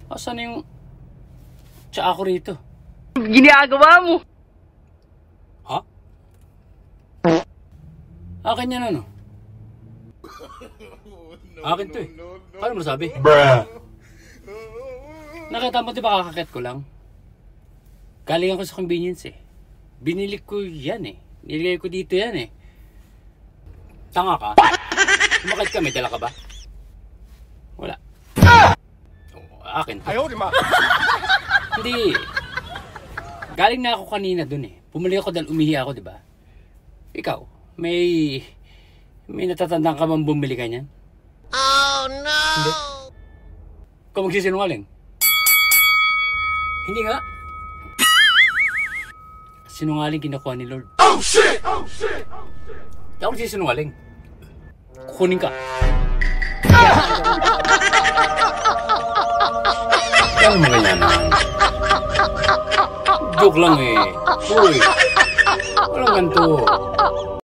Asan yung tsa ako rito? Ginagawa mo? Ha? Akin yan ano? Akin to eh. Paano mo nasabi? Bruh. Nakita mo diba kakakit ko lang? Galing ako sa convenience eh. Binili ko yan eh. Nilagay ko dito yan eh. Tanga ka? Kumakit ka, may dala ka ba? Wala. Akin to. Ayaw, di ma. Hindi. Galing na ako kanina dun eh. Pumuli ako dahil umihi ako, di ba? Ikaw, may natatandang ka bang bumili ka niyan? Oh no! Hindi. Ikaw magsisinungaling? Hindi nga. Sinungaling kinukuha ni Lord. Oh shit! Oh shit! Ikaw magsisinungaling. Kukunin ka. Yan mga yan. Joke lang eh. Uy, walang ganito.